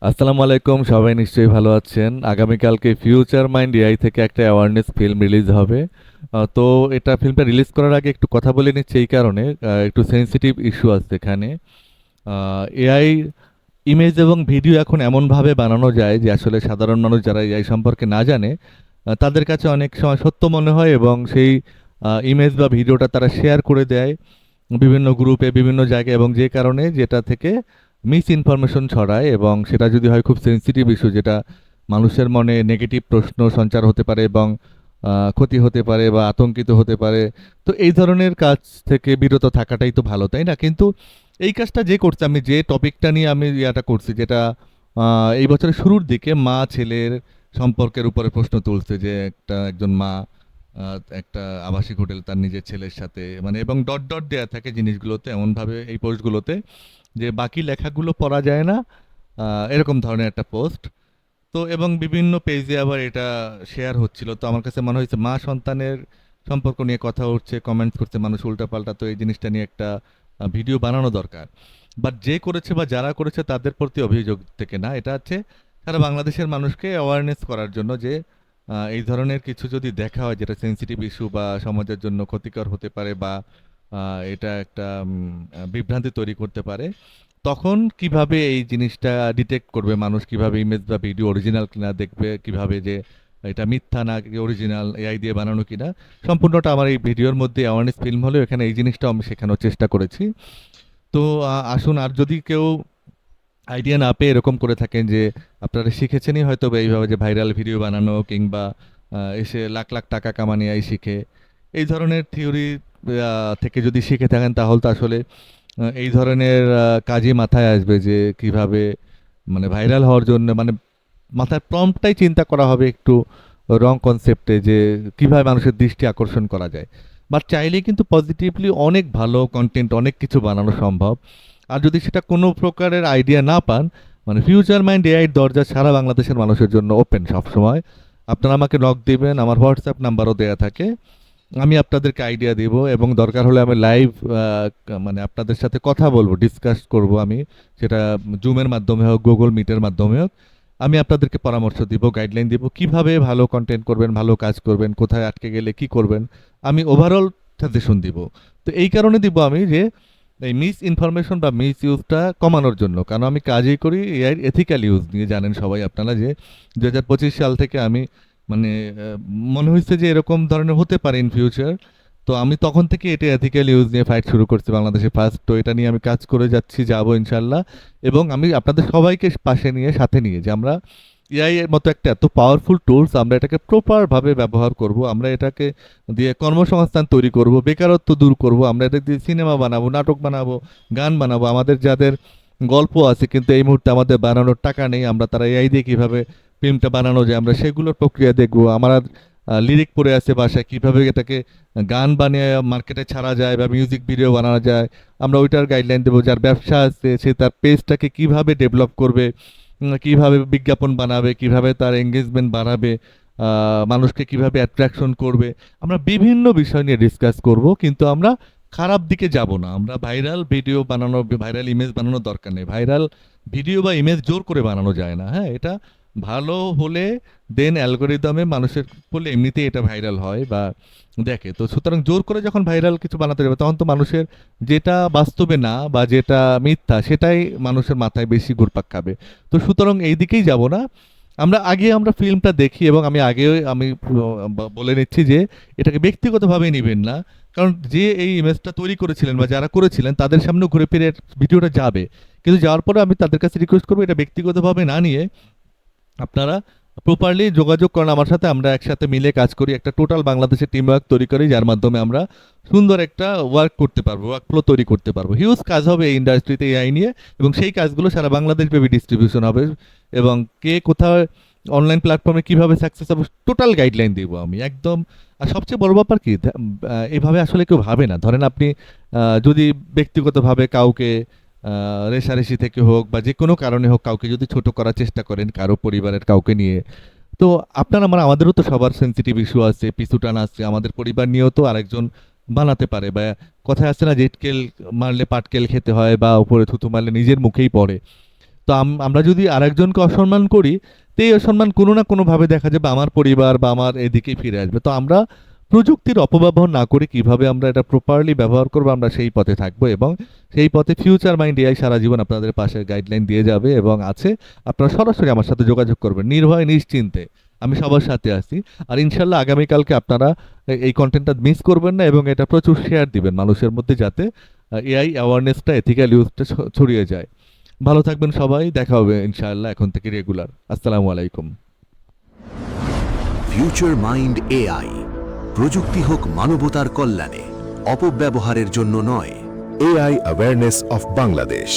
আসসালামু আলাইকুম, সবাই নিশ্চয়ই ভালো আছেন। আগামীকালকে ফিউচার মাইন্ড এআই থেকে একটা অ্যাওয়ারনেস ফিল্ম রিলিজ হবে। তো এটা ফিল্মটা রিলিজ করার আগে একটু কথা বলে নিচ্ছি এই কারণে, একটু সেনসিটিভ ইস্যু আছে এখানে। এআই ইমেজ এবং ভিডিও এখন এমনভাবে বানানো যায় যে আসলে সাধারণ মানুষ যারা এআই সম্পর্কে না জানে তাদের কাছে অনেক সময় সত্য মনে হয়, এবং সেই ইমেজ বা ভিডিওটা তারা শেয়ার করে দেয় বিভিন্ন গ্রুপে, বিভিন্ন জায়গায়, এবং যে কারণে যেটা থেকে মিস ইনফরমেশন ছড়ায়, এবং সেটা যদি হয় খুব সেনসিটিভ ইস্যু, যেটা মানুষের মনে নেগেটিভ প্রশ্ন সঞ্চার হতে পারে এবং ক্ষতি হতে পারে বা আতঙ্কিত হতে পারে। তো এই ধরনের কাজ থেকে বিরত থাকাটাই তো ভালো, তাই না? কিন্তু এই কাজটা যে করছে, আমি যে টপিকটা নিয়ে আমি ইয়াটা করছি, যেটা এই বছরের শুরুর দিকে মা ছেলের সম্পর্কের উপরে প্রশ্ন তুলছে, যে একজন মা একটা আবাসিক হোটেল তার নিজের ছেলের সাথে, মানে, এবং ডট ডট দেয়া থাকে জিনিসগুলোতে, এমনভাবে এই পোস্টগুলোতে যে বাকি লেখাগুলো পড়া যায় না, এরকম ধরনের একটা পোস্ট। তো এবং বিভিন্ন পেজে আবার এটা শেয়ার হচ্ছিল। তো আমার কাছে মনে হয়েছে মা সন্তানের সম্পর্ক নিয়ে কথা উঠছে, কমেন্টস করছে মানুষ উল্টাপাল্টা, তো এই জিনিসটা নিয়ে একটা ভিডিও বানানো দরকার। বাট যে করেছে বা যারা করেছে তাদের প্রতি অভিযোগ থেকে না, এটা হচ্ছে সারা বাংলাদেশের মানুষকে অ্যাওয়ারনেস করার জন্য, যে এই ধরনের কিছু যদি দেখা হয় যেটা সেনসিটিভ ইস্যু বা সমাজের জন্য ক্ষতিকর হতে পারে, বা এটা একটা বিভ্রান্তি তৈরি করতে পারে, তখন কিভাবে এই জিনিসটা ডিটেক্ট করবে মানুষ, কিভাবে ইমেজ বা ভিডিও অরিজিনাল কিনা দেখবে, কিভাবে যে এটা মিথ্যা না অরিজিনাল এআই দিয়ে বানানো কিনা, সম্পূর্ণটা আমার এই ভিডিওর মধ্যে অ্যাওয়ারনেস ফিল্ম হলেও এখানে এই জিনিসটাও আমি শেখানোর চেষ্টা করেছি। তো আসুন, আর যদি কেউ আইডিয়া না পেয়ে এরকম করে থাকেন যে আপনারা শিখেছেনই হয়তো বা এইভাবে যে ভাইরাল ভিডিও বানানো, কিংবা এসে লাখ লাখ টাকা কামানি এই শিখে, এই ধরনের থিওরি থেকে যদি শিখে থাকেন, তাহলে তো আসলে এই ধরনের কাজই মাথায় আসবে, যে কিভাবে মানে ভাইরাল হওয়ার জন্য, মানে মাথার প্রম্পটটাই চিন্তা করা হবে একটু রং কনসেপ্টে, যে কিভাবে মানুষের দৃষ্টি আকর্ষণ করা যায়। বাট চাইলেই কিন্তু পজিটিভলি অনেক ভালো কন্টেন্ট, অনেক কিছু বানানো সম্ভব। আর যদি সেটা কোনো প্রকারের আইডিয়া না পান, মানে ফিউচার মাইন্ড এআই দরজা সারা বাংলাদেশের মানুষের জন্য ওপেন সবসময়। আপনারা আমাকে নক দিবেন, আমার হোয়াটসঅ্যাপ নাম্বারও দেয়া থাকে। আমি আপনাদেরকে আইডিয়া দিব, এবং দরকার হলে আমি লাইভ মানে আপনাদের সাথে কথা বলবো, ডিসকাস করব আমি, সেটা জুমের মাধ্যমে হোক, গুগল মিটের মাধ্যমে হোক। আমি আপনাদেরকে পরামর্শ দিব, গাইডলাইন দিব, কিভাবে ভালো কন্টেন্ট করবেন, ভালো কাজ করবেন, কোথায় আটকে গেলে কি করবেন। আমি ওভারঅল সাজেশন দিব। তো এই কারণে দিব আমি, যে এই মিস ইনফরমেশন বা মিস ইউজটা কমানোর জন্য, কারণ আমি কাজই করি এআই এথিক্যাল ইউজ নিয়ে, জানেন সবাই আপনারা, যে 2025 সাল থেকে আমি, মানে মনে হয়েছে যে এরকম ধরনের হতে পারে ইন ফিউচার। তো আমি তখন থেকে এটা এথিক্যাল ইউজ নিয়ে ফাইট শুরু করছি বাংলাদেশে ফার্স্ট। তো এটা নিয়ে আমি কাজ করে যাচ্ছি, যাবো ইনশাল্লাহ। এবং আমি আপনাদের সবাইকে পাশে নিয়ে, সাথে নিয়ে, যে আমরা এআই এর মতো একটা এত পাওয়ারফুল টুলস, আমরা এটাকে প্রপারভাবে ব্যবহার করব, আমরা এটাকে দিয়ে কর্মসংস্থান তৈরি করব, বেকারত্ব দূর করব, আমরা এটা দিয়ে সিনেমা বানাবো, নাটক বানাবো, গান বানাবো। আমাদের যাদের গল্প আছে কিন্তু এই মুহূর্তে আমাদের বানানোর টাকা নেই, আমরা তারা এআই দিয়ে কীভাবে ফিল্মটা বানানো যায় আমরা সেগুলোর প্রক্রিয়া দেখবো। আমার লিরিক পড়ে আছে বাসায়, কীভাবে এটাকে গান বানিয়ে মার্কেটে ছাড়া যায় বা মিউজিক ভিডিও বানানো যায়, আমরা ওইটার গাইডলাইন দেবো। যার ব্যবসা আছে সে তার পেজটাকে কীভাবে ডেভেলপ করবে, কিভাবে বিজ্ঞাপন বানাবে, কিভাবে তার এঙ্গেজমেন্ট বাড়াবে, মানুষকে কিভাবে অ্যাট্রাকশন করবে, আমরা বিভিন্ন বিষয় নিয়ে ডিসকাস করব। কিন্তু আমরা খারাপ দিকে যাব না। আমরা ভাইরাল ভিডিও বানানো, ভাইরাল ইমেজ বানানোর দরকার নেই। ভাইরাল ভিডিও বা ইমেজ জোর করে বানানো যায় না। হ্যাঁ, এটা ভালো হলে দেন অ্যালগোরিদমে মানুষের বলে এমনিতেই এটা ভাইরাল হয় বা দেখে। তো সুতরাং জোর করে যখন ভাইরাল কিছু বানাতে যাবে, তখন তো মানুষের যেটা বাস্তবে না বা যেটা মিথ্যা সেটাই মানুষের মাথায় বেশি ঘুরপাক খাবে। তো সুতরাং এই দিকেই যাব না। আমরা ফিল্মটা দেখি, এবং আমি বলে নিচ্ছি যে এটাকে ব্যক্তিগতভাবে নিবেন না। কারণ যে এই ইমেজটা তৈরি করেছিলেন বা যারা করেছিলেন তাদের সামনেও ঘুরে ফিরে ভিডিওটা যাবে। কিন্তু যাওয়ার পরে আমি তাদের কাছে রিকোয়েস্ট করবো, এটা ব্যক্তিগতভাবে না নিয়ে আপনারা প্রপারলি যোগাযোগ করেন আমার সাথে, আমরা একসাথে মিলে কাজ করি, একটা টোটাল বাংলাদেশের টিম ওয়ার্ক তৈরি করি, যার মাধ্যমে আমরা সুন্দর একটা ওয়ার্ক করতে পারবো, ওয়ার্ক ফ্লো তৈরি করতে পারবো। হিউজ কাজ হবে এই ইন্ডাস্ট্রিতে এআই নিয়ে, এবং সেই কাজগুলো সারা বাংলাদেশ ব্যাপী ডিস্ট্রিবিউশন হবে, এবং কে কোথায় অনলাইন প্ল্যাটফর্মে কীভাবে সাকসেস হবে টোটাল গাইডলাইন দিব আমি একদম। আর সবচেয়ে বড় ব্যাপার কি, এইভাবে আসলে কেউ ভাবে না। ধরেন আপনি যদি ব্যক্তিগতভাবে কাউকে রেষারেষি থেকে হোক বা যে কোনো কারণে হোক কাউকে যদি ছোট করার চেষ্টা করেন, কারো পরিবারের কাউকে নিয়ে, তো আপনার আমার আমাদেরও তো সবার সেন্সিটিভ ইস্যু আছে, পিছু টান আছে, আমাদের পরিবার নিয়েও তো আরেকজন বানাতে পারে। বা কথায় আছে না, জেটকেল মারলে পাটকেল খেতে হয়, বা উপরে থুতু মারলে নিজের মুখেই পড়ে। তো তো আমরা যদি আরেকজনকে অসম্মান করি, তো এই অসম্মান কোনো না কোনোভাবে দেখা যাবে আমার পরিবার বা আমার এদিকেই ফিরে আসবে। তো আমরা প্রযুক্তির অপব্যবহার না করে কিভাবে আমরা এটা প্রপারলি ব্যবহার করবো, আমরা সেই পথে থাকবো এবং সেই পথে ফিউচার মাইন্ড এআই সারা জীবন আপনাদের পাশে গাইডলাইন দিয়ে যাবে এবং আছে। আপনারা সরাসরি আমার সাথে যোগাযোগ করবেন নির্ভয়ে নিশ্চিন্তে, আমি সবার সাথে আছি। আর ইনশাল্লাহ আগামীকালকে আপনারা এই কন্টেন্টটা মিস করবেন না এবং এটা প্রচুর শেয়ার দিবেন মানুষের মধ্যে, যাতে এআই অ্যাওয়ারনেসটা, এথিক্যাল ইউজটা ছড়িয়ে যায়। ভালো থাকবেন সবাই, দেখা হবে ইনশাআল্লাহ এখন থেকে রেগুলার। আসসালামু আলাইকুম। ফিউচার মাইন্ড এআই, প্রযুক্তি হোক মানবতার কল্যাণে, অপব্যবহারের জন্য নয়। AI Awareness of Bangladesh.